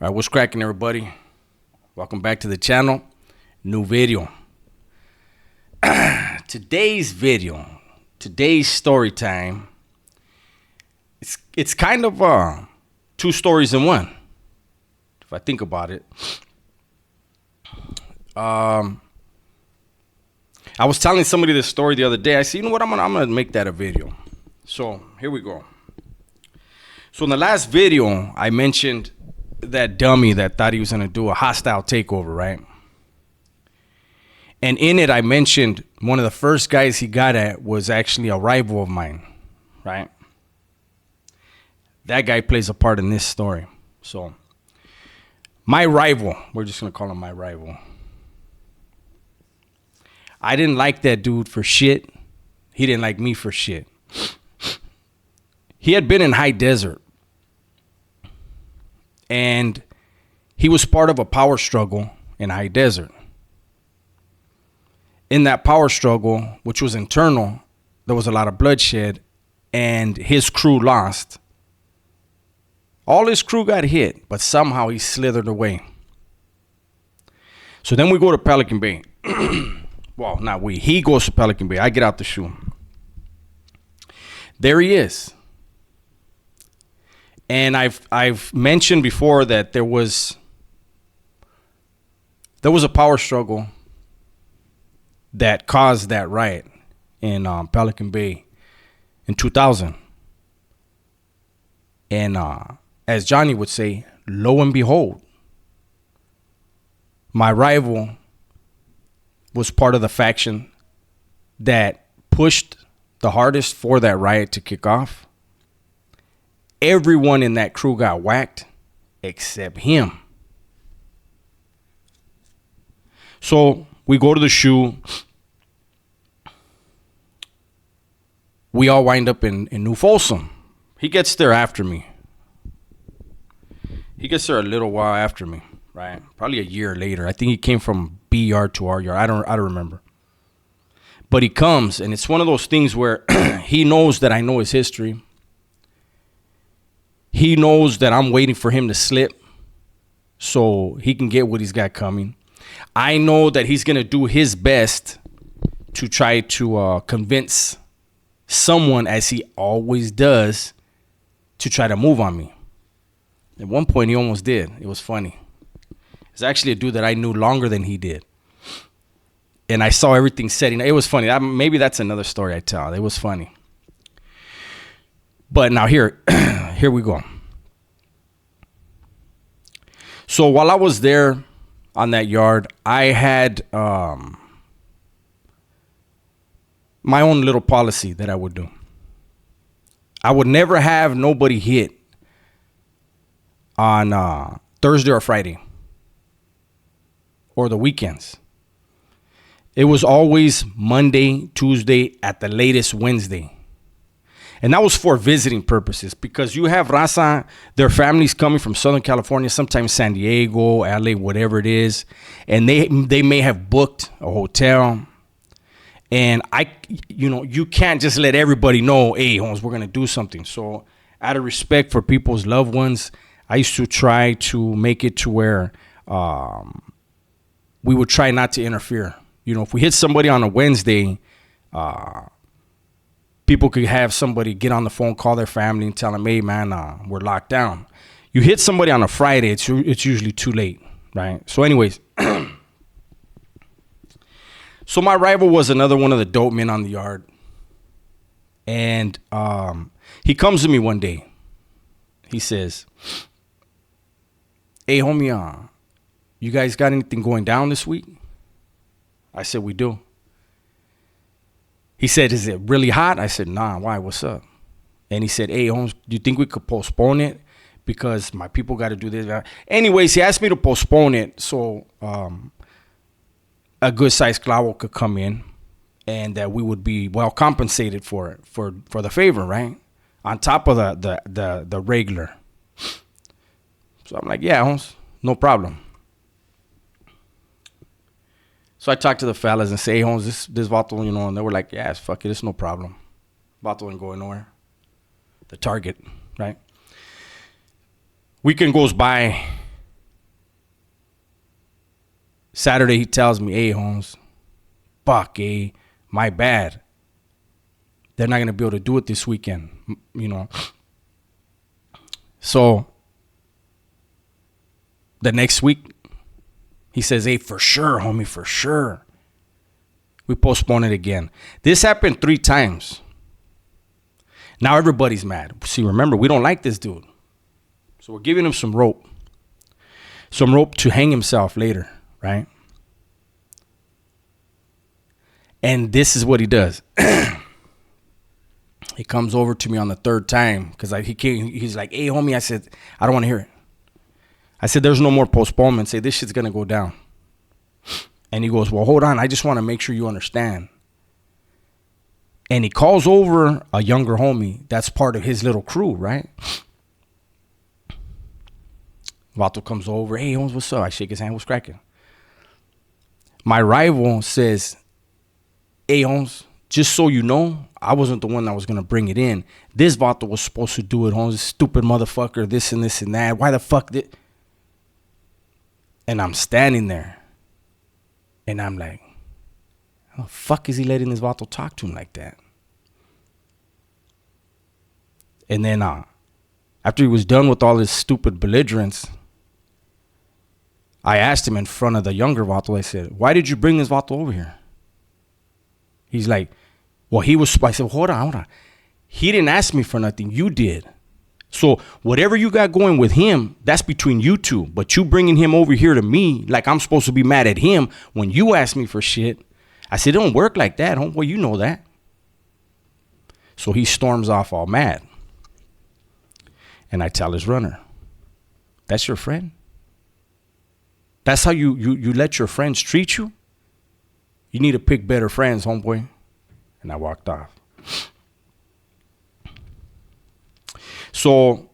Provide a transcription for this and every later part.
All right, what's cracking, everybody? Welcome back to the channel. New video. Today's story time. It's kind of two stories in one, if I think about it. I was telling somebody this story the other day. I said, you know what? I'm gonna make that a video. So here we go. So in the last video, I mentioned that dummy that thought he was gonna do a hostile takeover, right? And in it, I mentioned one of the first guys he got at was actually a rival of mine, right? That guy plays a part in this story. So my rival, we're just gonna call him my rival. I didn't like that dude for shit. He didn't like me for shit. He had been in high desert. And he was part of a power struggle in high desert. In that power struggle, which was internal, there was a lot of bloodshed, and his crew lost. All his crew got hit, but somehow he slithered away. So then we go to Pelican Bay. Well, not we. He goes to Pelican Bay. I get out the shoe. There he is. And I've mentioned before that there was a power struggle that caused that riot in Pelican Bay in 2000. And as Johnny would say, lo and behold, my rival was part of the faction that pushed the hardest for that riot to kick off. Everyone in that crew got whacked except him. So we go to the shoe. We all wind up in New Folsom. He gets there after me. He gets there a little while after me, right? Probably a year later. I think he came from B yard to R yard. I don't remember. But he comes, and it's one of those things where he knows that I know his history. He knows that I'm waiting for him to slip so he can get what he's got coming. I know that he's going to do his best to try to convince someone, as he always does, to try to move on me. At one point, he almost did. It was funny. It's actually a dude that I knew longer than he did. And I saw everything setting. It was funny. Maybe that's another story I tell. It was funny. But now here we go. So while I was there on that yard, I had my own little policy that I would do. I would never have nobody hit on Thursday or Friday or the weekends. It was always Monday, Tuesday, at the latest Wednesday. And that was for visiting purposes, because you have raza, their families coming from Southern California, sometimes San Diego, LA, whatever it is. And they may have booked a hotel. And you can't just let everybody know, hey, Holmes, we're going to do something. So out of respect for people's loved ones, I used to try to make it to where we would try not to interfere. If we hit somebody on a Wednesday, people could have somebody get on the phone, call their family, and tell them, hey, man, we're locked down. You hit somebody on a Friday, it's usually too late, right? So anyways, so my rival was another one of the dope men on the yard. And he comes to me one day. He says, hey, homie, you guys got anything going down this week? I said, we do. He said, is it really hot? I said, nah, why? What's up? And he said, hey, Holmes, do you think we could postpone it? Because my people got to do this. Anyways, he asked me to postpone it so a good-sized clavo could come in and that we would be well compensated for it, for the favor, right? On top of the regular. So I'm like, yeah, Holmes, no problem. So I talked to the fellas and say, hey, Holmes, this vato, and they were like, yeah, fuck it, it's no problem. Vato ain't going nowhere. The target, right? Weekend goes by, Saturday, he tells me, hey, Holmes, fuck, my bad. They're not going to be able to do it this weekend, you know. So the next week, he says, hey, for sure, homie, for sure. We postpone it again. This happened 3 times. Now everybody's mad. See, remember, we don't like this dude. So we're giving him some rope. Some rope to hang himself later, right? And this is what he does. He comes over to me on the 3rd time because he's like, hey, homie. I said, I don't want to hear it. I said, there's no more postponement. Say, this shit's going to go down. And he goes, well, hold on. I just want to make sure you understand. And he calls over a younger homie that's part of his little crew, right? Vato comes over. Hey, Holmes, what's up? I shake his hand. What's cracking? My rival says, hey, Holmes, just so you know, I wasn't the one that was going to bring it in. This Vato was supposed to do it, Holmes. This stupid motherfucker, this and this and that. Why the fuck did... And I'm standing there. And I'm like, how the fuck is he letting this Vato talk to him like that? And then after he was done with all his stupid belligerence, I asked him in front of the younger Vato, I said, why did you bring this Vato over here? He's like, well, I said, hold on. He didn't ask me for nothing. You did. So whatever you got going with him, that's between you two. But you bringing him over here to me like I'm supposed to be mad at him when you ask me for shit. I said, it don't work like that, homeboy. You know that. So he storms off all mad. And I tell his runner, that's your friend? That's how you let your friends treat you? You need to pick better friends, homeboy. And I walked off. So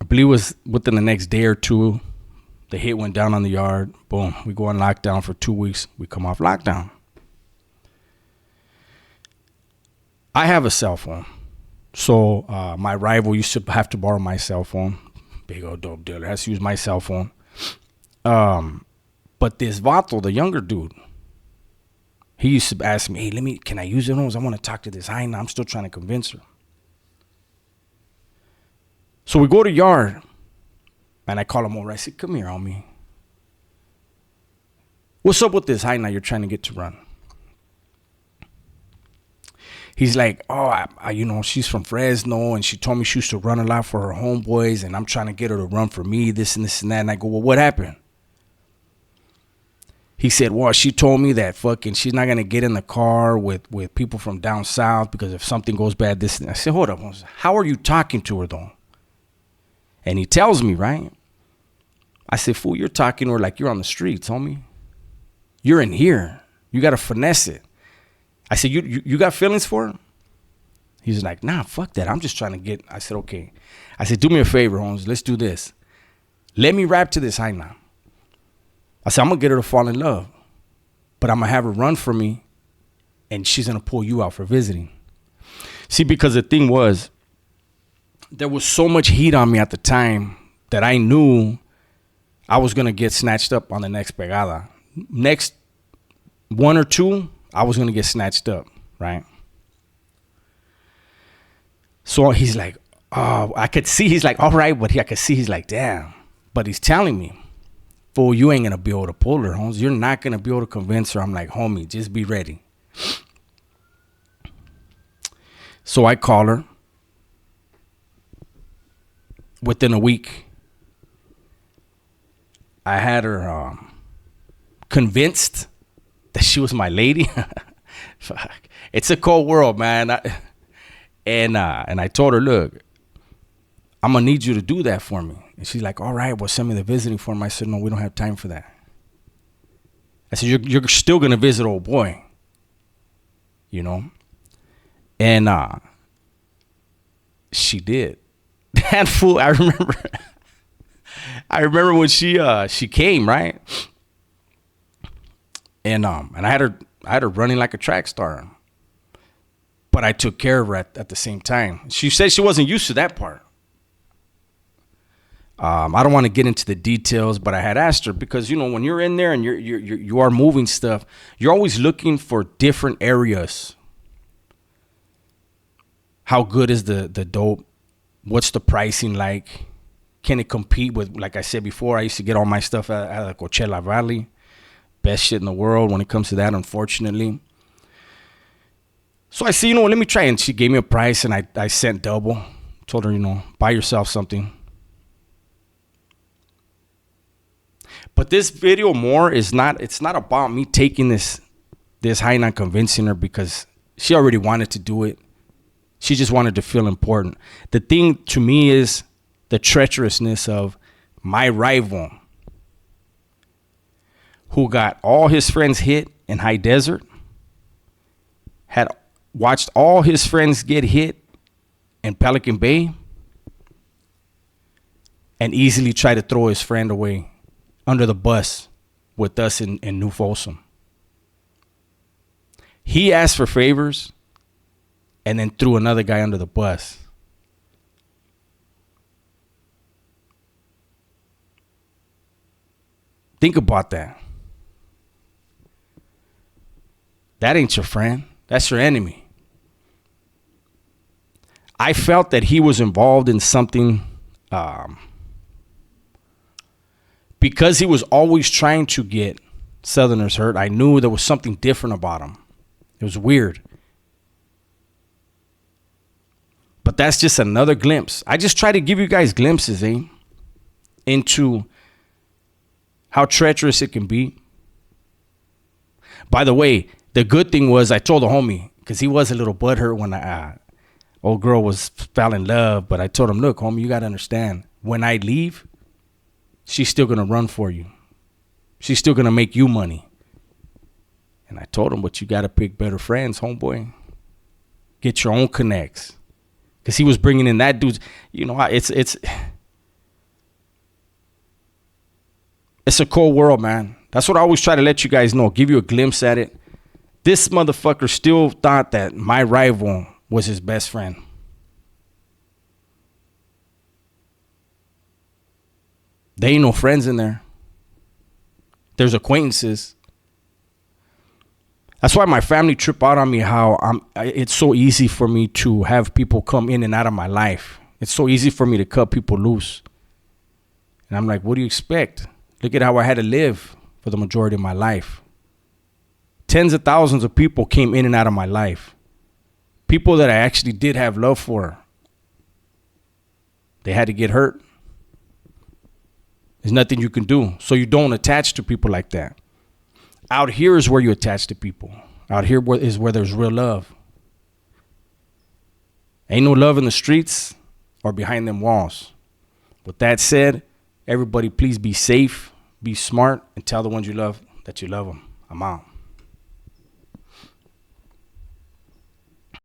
I believe it was within the next day or two, the hit went down on the yard. Boom. We go on lockdown for 2 weeks. We come off lockdown. I have a cell phone. So my rival used to have to borrow my cell phone. Big old dope dealer. Has to use my cell phone. But this Vato, the younger dude, he used to ask me, hey, can I use it? I want to talk to this hyena. I'm still trying to convince her. So we go to yard, and I call him over. I said, come here, homie. What's up with this hyena you're trying to get to run? He's like, oh, she's from Fresno, and she told me she used to run a lot for her homeboys, and I'm trying to get her to run for me, this and this and that. And I go, well, what happened? He said, well, she told me that fucking she's not going to get in the car with people from down south because if something goes bad, this and that. I said, hold up. How are you talking to her, though? And he tells me, right? I said, fool, you're talking to her like you're on the streets, homie. You're in here. You got to finesse it. I said, you got feelings for her? He's like, nah, fuck that. I'm just trying to get. I said, okay. I said, do me a favor, Holmes. Let's do this. Let me rap to this hyena. I said, I'm going to get her to fall in love. But I'm going to have her run for me. And she's going to pull you out for visiting. See, because the thing was, there was so much heat on me at the time that I knew I was going to get snatched up on the next pegada. Next 1 or 2, I was going to get snatched up, right? So he's like, oh, I could see, he's like, all right, but I could see, he's like, damn. But he's telling me, fool, you ain't going to be able to pull her, Holmes. You're not going to be able to convince her. I'm like, homie, just be ready. So I call her. Within a week, I had her convinced that she was my lady. Fuck. It's a cold world, man. And I told her, look, I'm going to need you to do that for me. And she's like, all right, well, send me the visiting form. I said, no, we don't have time for that. I said, you're still going to visit old boy. You know? And she did. That fool, I remember when she came, right? And I had her running like a track star. But I took care of her at the same time. She said she wasn't used to that part. I don't want to get into the details, but I had asked her because, when you're in there and you are moving stuff, you're always looking for different areas. How good is the dope? What's the pricing like? Can it compete with, like I said before, I used to get all my stuff at the Coachella Valley. Best shit in the world when it comes to that, unfortunately. So I said, let me try. And she gave me a price, and I sent double. Told her, buy yourself something. But this video it's not about me taking this high and not convincing her, because she already wanted to do it. She just wanted to feel important. The thing to me is the treacherousness of my rival, who got all his friends hit in High Desert, had watched all his friends get hit in Pelican Bay, and easily tried to throw his friend away under the bus with us in New Folsom. He asked for favors and then threw another guy under the bus. Think about that. That ain't your friend. That's your enemy. I felt that he was involved in something because he was always trying to get Southerners hurt. I knew there was something different about him. It was weird. But that's just another glimpse. I just try to give you guys glimpses, into how treacherous it can be. By the way, the good thing was I told the homie, because he was a little butthurt when old girl fell in love. But I told him, look, homie, you got to understand, when I leave, she's still going to run for you. She's still going to make you money. And I told him, but you got to pick better friends, homeboy. Get your own connects. Because he was bringing in that dude's, it's a cold world, man. That's what I always try to let you guys know. Give you a glimpse at it. This motherfucker still thought that my rival was his best friend. There ain't no friends in there. There's acquaintances. That's why my family trip out on me how it's so easy for me to have people come in and out of my life. It's so easy for me to cut people loose. And I'm like, what do you expect? Look at how I had to live for the majority of my life. Tens of thousands of people came in and out of my life. People that I actually did have love for. They had to get hurt. There's nothing you can do. So you don't attach to people like that. Out here is where you attach to people. Out here is where there's real love. Ain't no love in the streets or behind them walls. With that said, everybody please be safe, be smart, and tell the ones you love that you love them. I'm out.